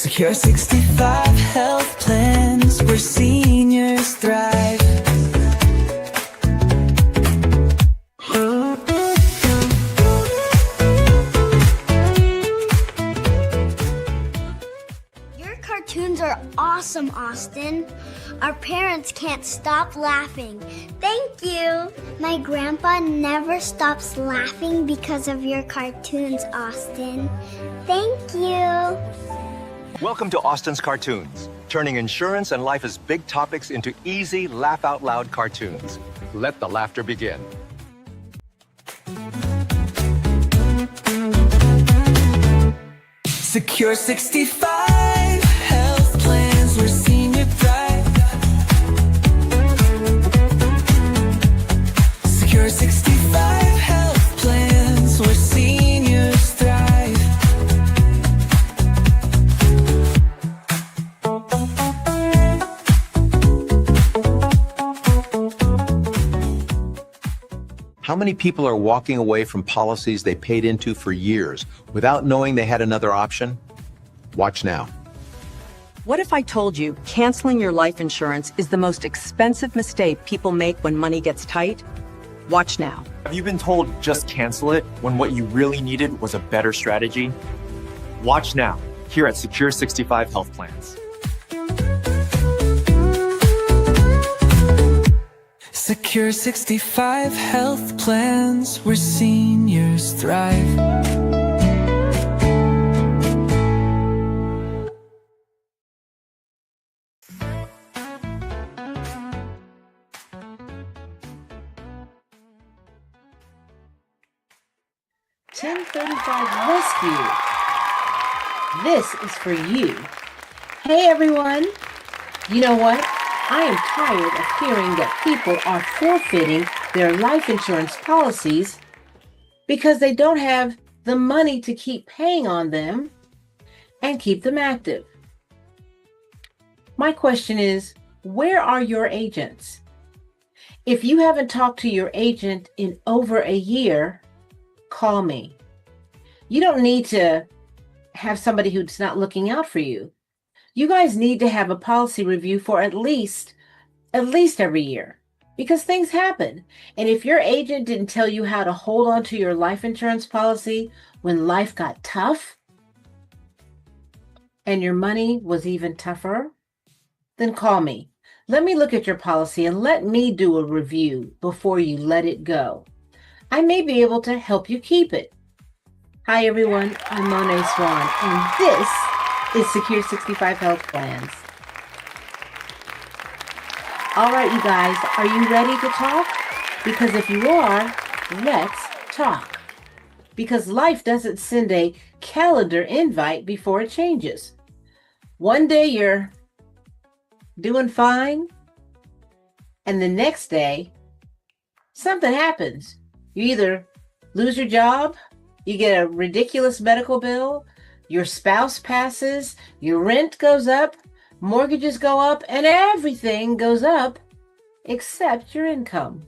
Secure 65 health plans where seniors thrive. Your cartoons are awesome, Austin. Our parents can't stop laughing. Thank you. My grandpa never stops laughing because of your cartoons, Austin. Thank you. Welcome to Austin's Cartoons, turning insurance and life as big topics into easy, laugh-out-loud cartoons. Let the laughter begin. Secure 65 health plans where senior thrive. Secure 65 health plans where seniors thrive. How many people are walking away from policies they paid into for years without knowing they had another option? Watch now. What if I told you canceling your life insurance is the most expensive mistake people make when money gets tight? Watch now. Have you been told just cancel it when what you really needed was a better strategy? Watch now, here at Secure 65 Health Plans. Secure 65 health plans where seniors thrive. Rescue. This is for you. Hey everyone. You know what? I am tired of hearing that people are forfeiting their life insurance policies because they don't have the money to keep paying on them and keep them active. My question is, where are your agents? If you haven't talked to your agent in over a year, call me. You don't need to have somebody who's not looking out for you. You guys need to have a policy review for at least every year, because things happen. And if your agent didn't tell you how to hold on to your life insurance policy when life got tough and your money was even tougher, then call me. Let me look at your policy and let me do a review before you let it go. I may be able to help you keep it. Hi everyone, I'm Monet Swan, and this is Secure 65 Health Plans. All right, you guys, are you ready to talk? Because if you are, let's talk. Because life doesn't send a calendar invite before it changes. One day you're doing fine, and the next day, something happens. You either lose your job, you get a ridiculous medical bill, your spouse passes, your rent goes up, mortgages go up, and everything goes up except your income.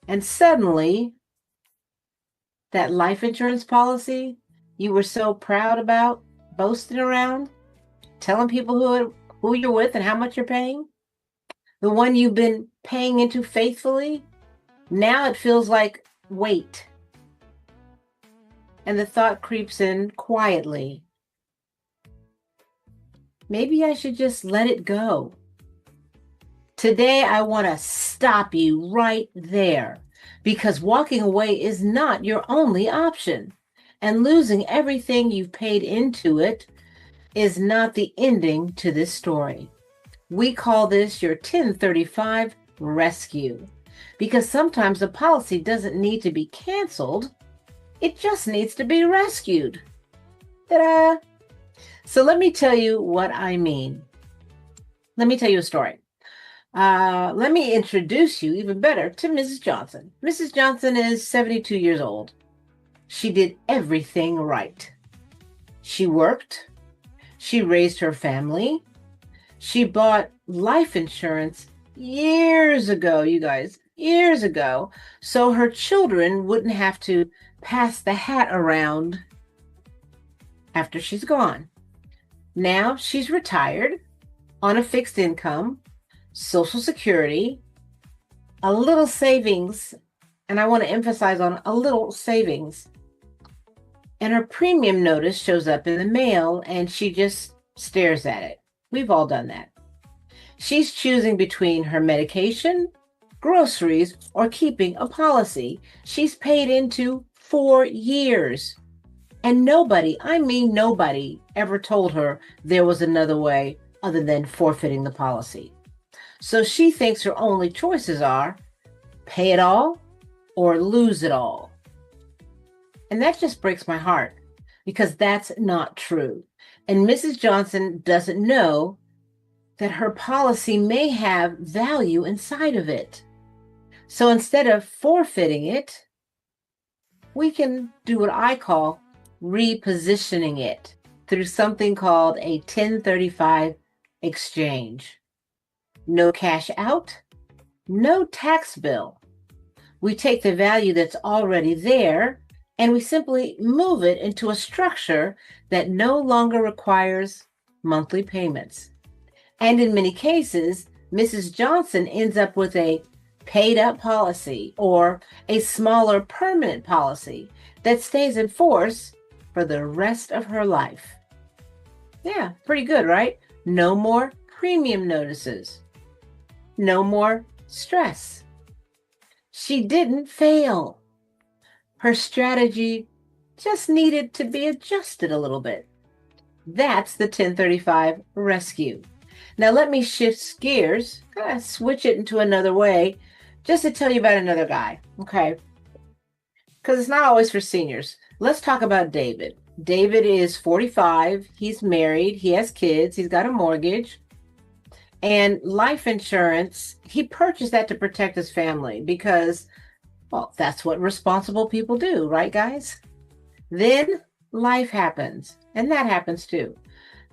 And suddenly, that life insurance policy you were so proud about, boasting around, telling people who you're with and how much you're paying, the one you've been paying into faithfully, now it feels like weight. And the thought creeps in quietly. Maybe I should just let it go. Today, I want to stop you right there, because walking away is not your only option, and losing everything you've paid into it is not the ending to this story. We call this your 1035 rescue, because sometimes a policy doesn't need to be canceled. It just needs to be rescued. Ta-da! So let me tell you what I mean. Let me tell you a story. Let me introduce you even better to Mrs. Johnson. Mrs. Johnson is 72 years old. She did everything right. She worked. She raised her family. She bought life insurance years ago, you guys, years ago, so her children wouldn't have to pass the hat around after she's gone. Now she's retired on a fixed income, Social Security, a little savings, and I want to emphasize on a little savings. And her premium notice shows up in the mail and she just stares at it. We've all done that. She's choosing between her medication, groceries, or keeping a policy she's paid into for years. And nobody, I mean nobody, ever told her there was another way other than forfeiting the policy. So she thinks her only choices are pay it all or lose it all. And that just breaks my heart because that's not true. And Mrs. Johnson doesn't know that her policy may have value inside of it. So instead of forfeiting it, we can do what I call repositioning it through something called a 1035 exchange. No cash out, no tax bill. We take the value that's already there and we simply move it into a structure that no longer requires monthly payments. And in many cases, Mrs. Johnson ends up with a paid up policy or a smaller permanent policy that stays in force for the rest of her life. Yeah, pretty good, right? No more premium notices. No more stress. She didn't fail. Her strategy just needed to be adjusted a little bit. That's the 1035 rescue. Now let me shift gears, kind of switch it into another way, just to tell you about another guy, okay? Because it's not always for seniors. Let's talk about David. David is 45. He's married. He has kids. He's got a mortgage. And life insurance, he purchased that to protect his family because, well, that's what responsible people do, right, guys? Then life happens, and that happens too.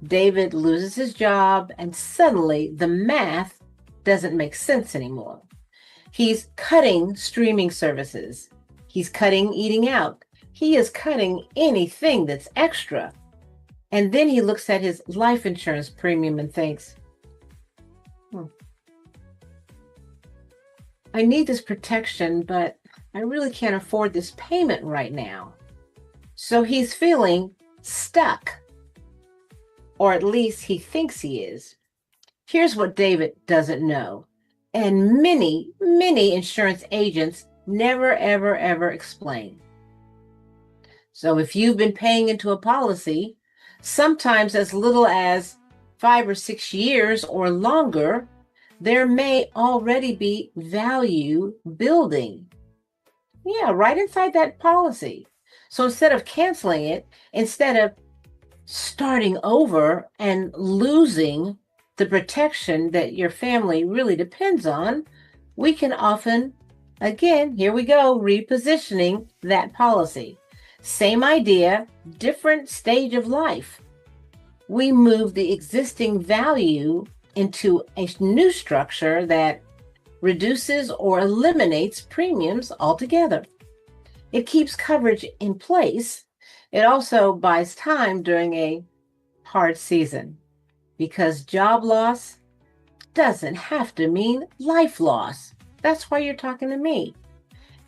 David loses his job, and suddenly the math doesn't make sense anymore. He's cutting streaming services. He's cutting eating out. He is cutting anything that's extra. And then he looks at his life insurance premium and thinks, I need this protection, but I really can't afford this payment right now. So he's feeling stuck, or at least he thinks he is. Here's what David doesn't know, and many insurance agents never, ever explain. So if you've been paying into a policy, sometimes as little as 5 or 6 years or longer, there may already be value building. Yeah, right inside that policy. So instead of canceling it, instead of starting over and losing the protection that your family really depends on, we can often, again, here we go, repositioning that policy. Same idea, different stage of life. We move the existing value into a new structure that reduces or eliminates premiums altogether. It keeps coverage in place. It also buys time during a hard season because job loss doesn't have to mean life loss. That's why you're talking to me.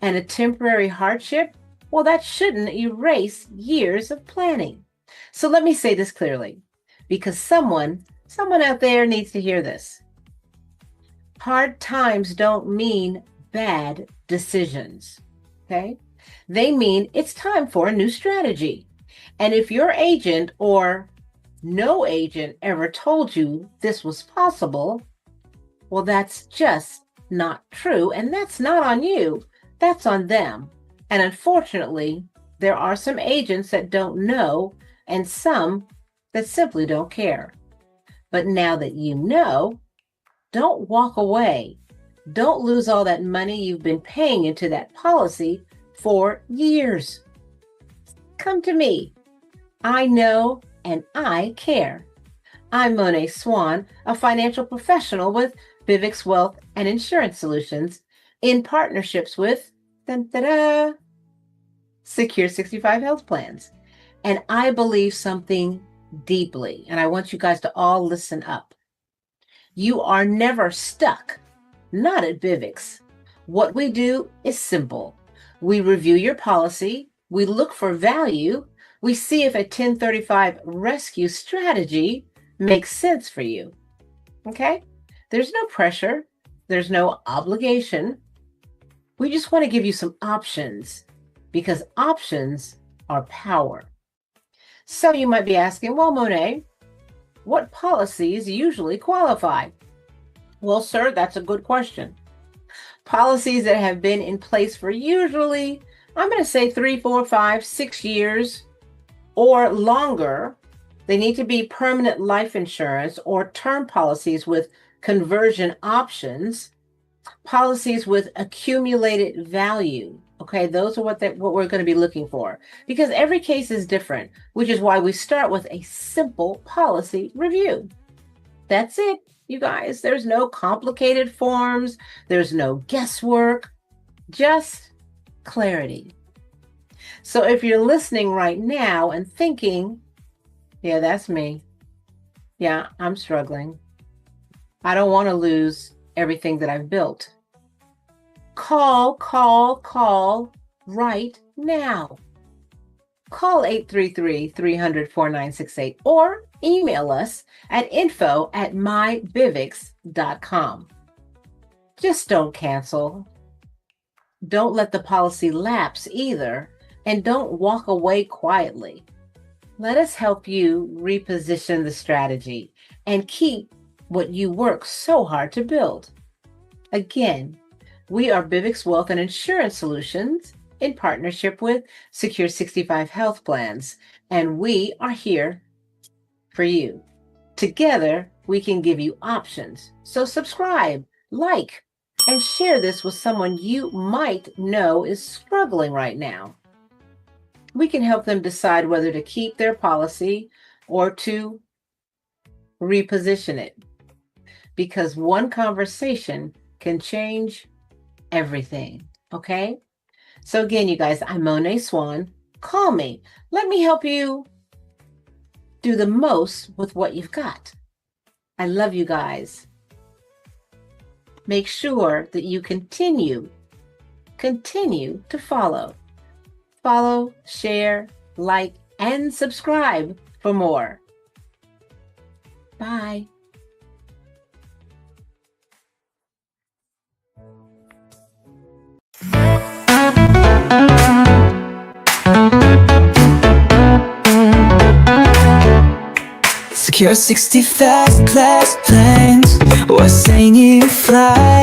And a temporary hardship, well, that shouldn't erase years of planning. So let me say this clearly, because someone out there needs to hear this. Hard times don't mean bad decisions, okay? They mean it's time for a new strategy. And if your agent or no agent ever told you this was possible, well, that's just not true. And that's not on you. That's on them. And unfortunately, there are some agents that don't know and some that simply don't care. But now that you know, don't walk away. Don't lose all that money you've been paying into that policy for years. Come to me. I know and I care. I'm Monet Swan, a financial professional with Vivix Wealth and Insurance Solutions in partnerships with Secure 65 Health Plans. And I believe something deeply, and I want you guys to all listen up. You are never stuck, not at Bivix. What we do is simple. We review your policy, we look for value, we see if a 1035 rescue strategy makes sense for you. Okay? There's no pressure, there's no obligation. We just want to give you some options because options are power. So you might be asking, well, Monet, what policies usually qualify? Well, sir, that's a good question. Policies that have been in place for usually, I'm going to say 3, 4, 5, 6 years or longer. They need to be permanent life insurance or term policies with conversion options, policies with accumulated value. Okay, those are what we're going to be looking for because every case is different, which is why we start with a simple policy review. That's it, you guys. There's no complicated forms. There's no guesswork, just clarity. So if you're listening right now and thinking, yeah, that's me. Yeah, I'm struggling. I don't want to lose everything that I've built. Call right now. Call 833-300-4968 or email us at info@mybivix.com. Just don't cancel. Don't let the policy lapse either, and don't walk away quietly. Let us help you reposition the strategy and keep what you work so hard to build. Again, we are Bivix Wealth and Insurance Solutions in partnership with Secure 65 Health Plans, and we are here for you. Together, we can give you options. So subscribe, like, and share this with someone you might know is struggling right now. We can help them decide whether to keep their policy or to reposition it, because one conversation can change everything. Okay? So again, you guys, I'm Monet Swan. Call me. Let me help you do the most with what you've got. I love you guys. Make sure that you continue to follow. Follow, share, like, and subscribe for more. Bye. Secure 65 class plans, we're saying you fly.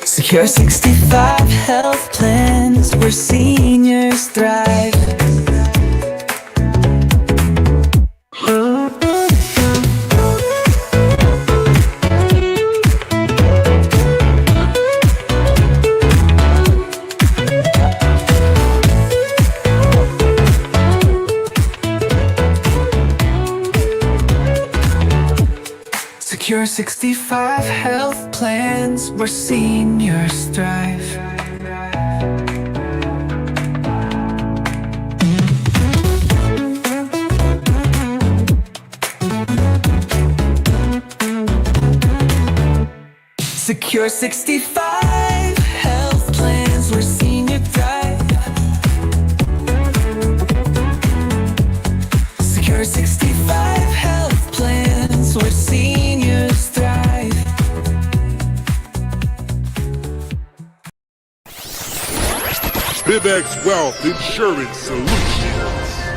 Secure 65 health plans, where seniors thrive. Secure 65 health plans, where seniors thrive. Secure 65 health plans, where senior thrive. Secure 65 health plans, where seniors thrive. Bivx Wealth Insurance Solutions.